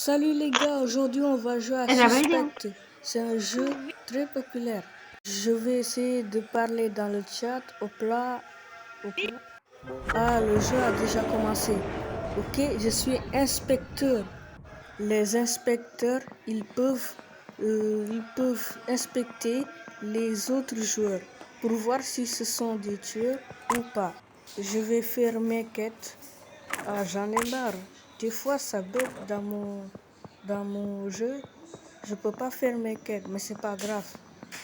Salut les gars, aujourd'hui on va jouer à Suspect. C'est un jeu très populaire. Je vais essayer de parler dans le chat au plat. Ah, le jeu a déjà commencé. Ok, je suis inspecteur. Les inspecteurs, ils peuvent inspecter les autres joueurs pour voir si ce sont des tueurs ou pas. Je vais faire mes quêtes. Ah, j'en ai marre. Des fois, ça bug dans mon jeu. Je peux pas faire mes quêtes, mais c'est pas grave.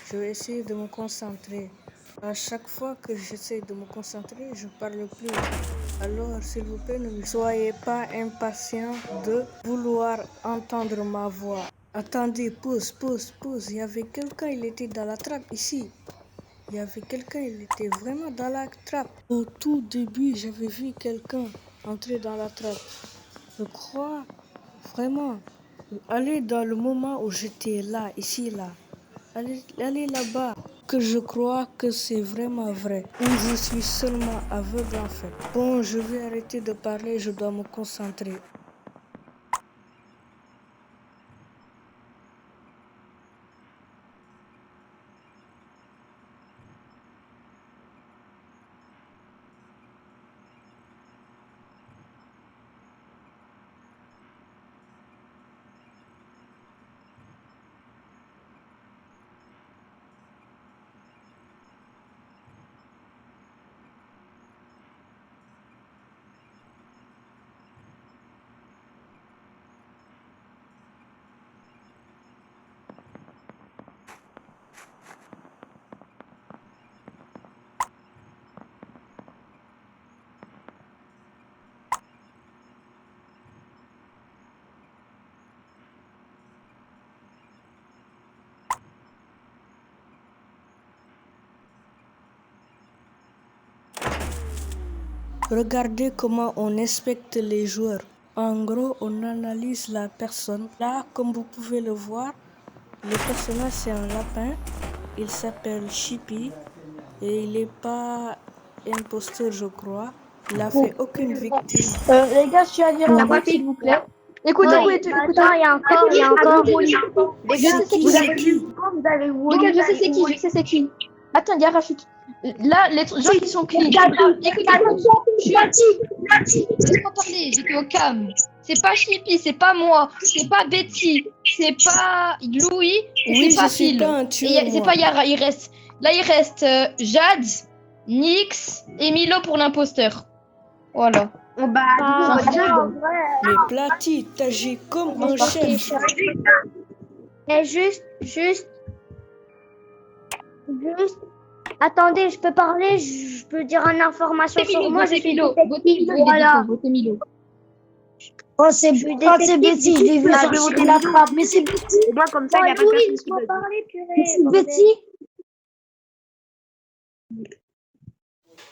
Je vais essayer de me concentrer. À chaque fois que j'essaie de me concentrer, je parle plus. Alors, s'il vous plaît, ne soyez pas impatient de vouloir entendre ma voix. Attendez, pause, pause, pause. Il y avait quelqu'un, il était dans la trappe ici. Il y avait quelqu'un, il était vraiment dans la trappe. Au tout début, j'avais vu quelqu'un entrer dans la trappe. Je crois vraiment. Allez dans le moment où j'étais là, ici, là. Allez là-bas. Que je crois que c'est vraiment vrai. Ou je suis seulement aveugle en fait. Bon, je vais arrêter de parler, je dois me concentrer. Regardez comment on inspecte les joueurs. En gros, on analyse la personne. Là, comme vous pouvez le voir, le personnage c'est un lapin. Il s'appelle Chippy et il n'est pas imposteur, je crois. Il n'a fait aucune victime. Les gars, je suis à dire un truc, s'il vous plaît. Écoutez, Attends, il y a encore. Les gars, je sais C'est qui? je sais c'est qui. Attends, il y a Rachid. Là, les gens qui sont clean. Écoutez-moi. Laisse-moi parler, j'étais au cam. C'est pas Chippy, c'est pas moi, c'est pas Betty, c'est pas Louis, et Oui, c'est pas je suis Phil. pas un tueur, Et c'est moi. pas Yara, il reste Jade, Nix et Milo pour l'imposteur. Voilà. Mais Platy, t'agis comme un chef. Et juste. Attendez, je peux parler, je peux dire une information sur moi. Je suis détective. Voilà. Votez Milo. Oh, c'est Betty, je l'ai vu sortir la trappe. Mais c'est Betty. Au moins, comme ça, il n'y a pas Louis, personne qui laisse-moi bug. parler, purée. C'est bordel. Betty.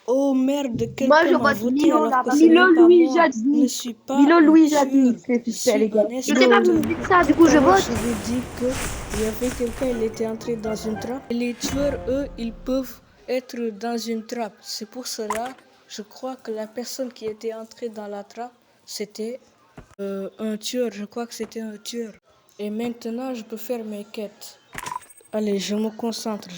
Oh merde, Moi, je quelqu'un m'a vote voté Milo, alors là, que parce ce que n'est Milo, pas Louis, moi. Jade, Je ne Nix. suis pas Milo, un Louis, tueur. Jade, Nix, les Je suspects, suis les gars. un je sais pas, vous me inspecteur. dites ça, du coup, Tout je à l'heure, vote. je vous dis qu'il y avait quelqu'un, il était entré dans une trappe. Et les tueurs, eux, ils peuvent être dans une trappe. C'est pour cela, je crois que la personne qui était entrée dans la trappe, c'était un tueur. Je crois que c'était un tueur. Et maintenant, je peux faire mes quêtes. Allez, je me concentre.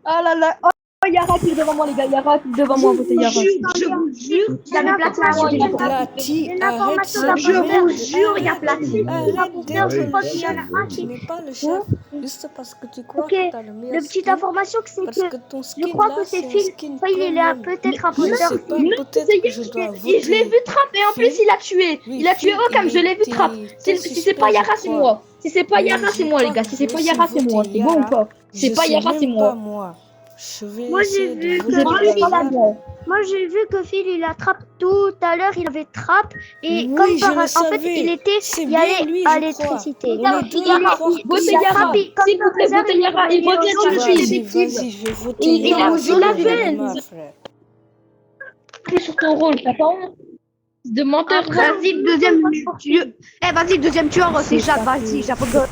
Ah là là, oh, Yara qui est devant moi, les gars. Yara qui est devant moi, votez Yara. Je vous jure, il y a l'information. Plati, Une arrête information ça. d'imposteur. Arrête, Je jure, il y a arrête, Platine. arrête L'imposteur, je d'être crois le qu'il y en chef. a un Tu qui. n'es pas le chef. Juste parce que tu crois Ok, que tu as le meilleur le petite skin. information que c'est Parce que que ton je skin crois là, que c'est c'est un Phil. skin Enfin, il est là, premium. peut-être Je imposteur. sais pas, Non, peut-être que je dois et je l'ai voter. vu trap et en plus Phil. il a tué. Oui, Il a tué Phil, Ocam, je l'ai vu trap. t'es Si c'est pas suspect, je Yara, c'est crois. moi. Si c'est pas Mais Yara, c'est je moi, les crois gars. que Si je c'est pas vais Yara, aussi c'est moi. voter C'est bon ou Yara. pas? Si c'est Je pas sais Yara, c'est même pas moi. moi. Je vais Moi, j'ai essayer de vu voter C'est que pas Phil, au hasard. moi, j'ai vu que Phil, il a trap tout à l'heure, il avait trap. Et Oui, comme je par le en fait, savais. il était, C'est il bien allait lui, à je crois. l'électricité. On est deux à Il croire que Votez c'est a Yara. frappé comme S'il vous par plaît, hasard, votez il est Yara. Il revenu revient au que je suis Vas-y, détective. vas-y, je vais voter Il Yara. a J'en la ai veine. marre, frère. Appuie sur ton rôle, t'as pas honte de menteur. Vas-y, deuxième tueur. Eh, vas-y, deuxième tueur, c'est Jade, vas-y, j'abandonne.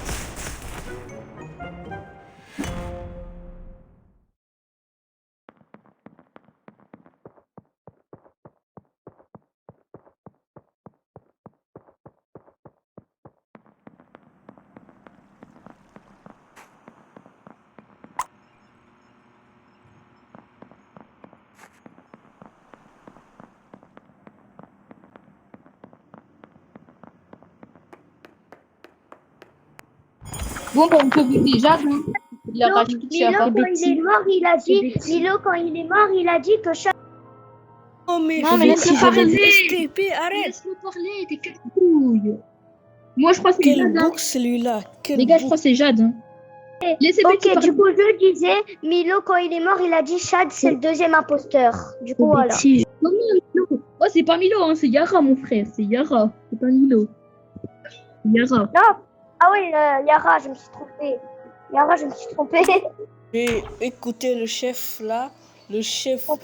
Bon, on peut voter Jade. Il a rajouté Milo, quand il est mort, il a dit, Milo, quand il est mort, il a dit que chaque. Oh, mais Non, mais laisse-le parler. STP, arrête. Laisse-le parler, t'es casse-couille. Moi, je crois que c'est Quel Jade. bouc celui-là. Quel Les gars, je bouc. crois que c'est Jade. Laissez Betty Ok, du parler. coup, je disais, Milo, quand il est mort, il a dit Chad, c'est le deuxième imposteur. Du coup, voilà. Non, non, Milo. Oh, c'est pas Milo, hein, c'est Yara, mon frère. C'est Yara. C'est pas Milo. Yara. Non. Ah oui, Yara, je me suis trompée. Yara, je me suis trompée. J'ai écouté le chef là, le chef Ok.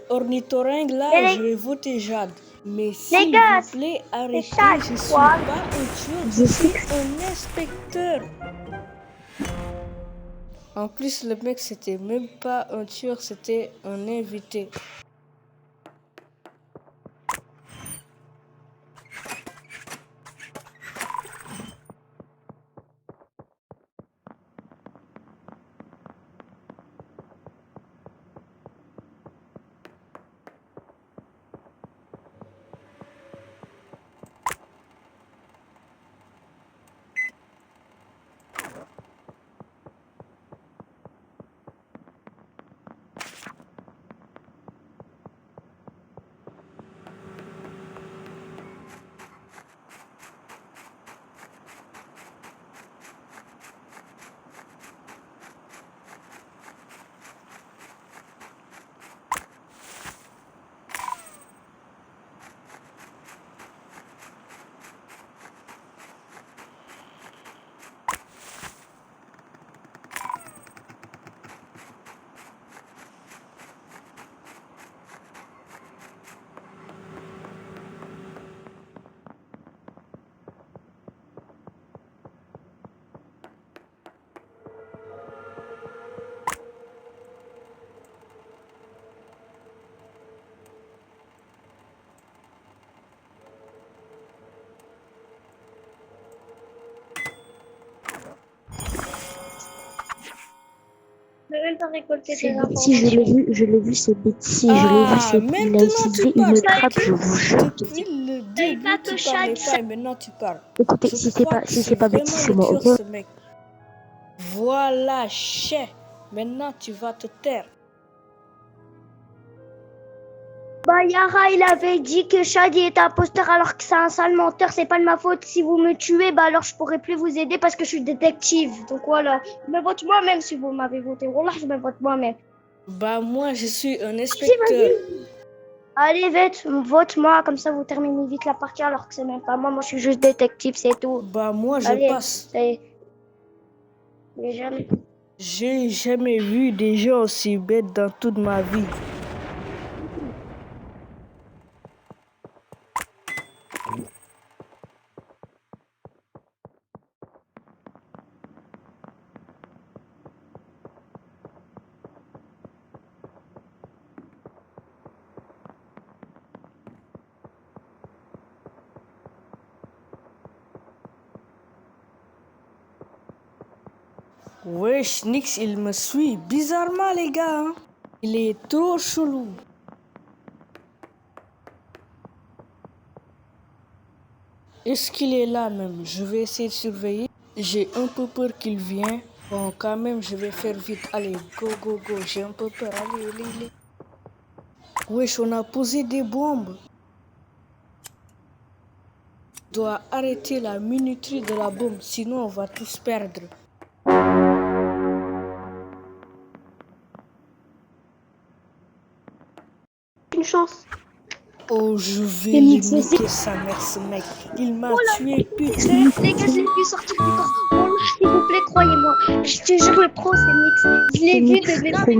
ornithorynque là, Mais les- je vais voter Jade. Mais s'il gars, vous plaît, arrêtez, Jade, je suis quoi. pas un tueur, je suis un inspecteur. En plus, le mec, c'était même pas un tueur, c'était un invité. C'est Betty, je l'ai vu, c'est Betty, Ah, je l'ai vu, c'est il a maintenant utilisé tu parles. une trappe, je vous jure. Depuis le début, tu parlais pas et maintenant tu parles. Écoutez, Je si c'est crois pas, que si c'est pas Betty, vraiment c'est le moi, tueur, ok? ce mec. Voilà, chef. Maintenant, tu vas te taire. Bah, Yara, il avait dit que Chad il est imposteur alors que c'est un sale menteur. C'est pas de ma faute. Si vous me tuez, bah alors je pourrais plus vous aider parce que je suis détective. Donc voilà. Je me vote moi-même si vous m'avez voté. Wallah, je me vote moi-même. Bah, moi, je suis un inspecteur. Allez, vite, vote-moi. Comme ça, vous terminez vite la partie alors que c'est même pas moi. Moi, je suis juste détective, c'est tout. Bah, moi, je Allez, passe. c'est. Mais jamais. J'ai jamais vu des gens aussi bêtes dans toute ma vie. Wesh, Nix, il me suit. Bizarrement, les gars. Hein? Il est trop chelou. Est-ce qu'il est là même? Je vais essayer de surveiller. J'ai un peu peur qu'il vienne. Bon, quand même, je vais faire vite. Allez, go, go, go. J'ai un peu peur. Allez, allez, allez. Wesh, on a posé des bombes. On doit arrêter la minuterie de la bombe, sinon on va tous perdre. Une chance. Oh, je vais Et lui Nix aussi. niquer sa mère, ce mec. Il m'a tué, putain. Les gars, je l'ai vu sortir du corps. Oh, s'il vous plaît, croyez-moi. Je te jure, le pro, c'est Nix. Je l'ai vu de mes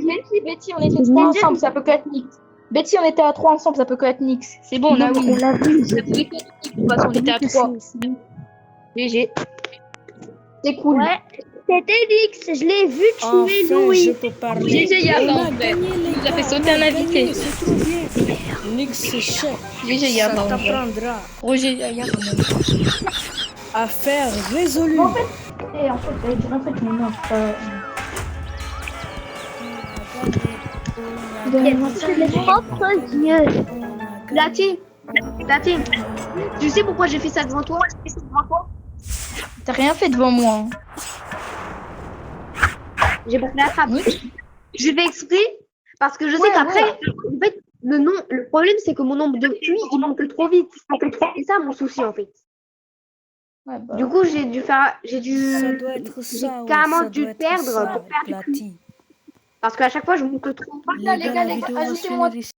Même si Betty, on était 3 ensemble, ça peut que être Nix. Betty, on était à 3 ensemble, ça peut que être Nix. C'est bon, on a on l'a vu. Ça pouvait que être Nix. De toute façon, on était à 3. GG. C'est cool. Ouais, c'était Nix. Je l'ai vu tuer Enfin, je Louis. peux parler. GG, Yara, On en a vrai. gagné, les Il nous a gars. fait sauter un On a invité. gagné, c'est trop bien. Nix, c'est chef. GG, Ça Yara, en vrai. t'apprendra. Roger, Yara. Affaire résolue. En fait, non, Mes propres yeux. Platine, Platine, tu sais pourquoi j'ai fait ça devant toi? T'as rien fait devant moi. J'ai bouclé la trappe. Oui. Je vais exprès parce que je sais qu'après, en fait, le problème c'est que mon nombre de puits il monte trop vite. C'est ça mon souci en fait. Ouais, bah. Du coup, j'ai dû Ça doit être j'ai ça, ouais, carrément ça dû doit être perdre ça, pour faire du puits. Plati. Parce qu'à chaque fois, je monte trop. Les gars, la vidéo va se ajoutez-moi finir ici.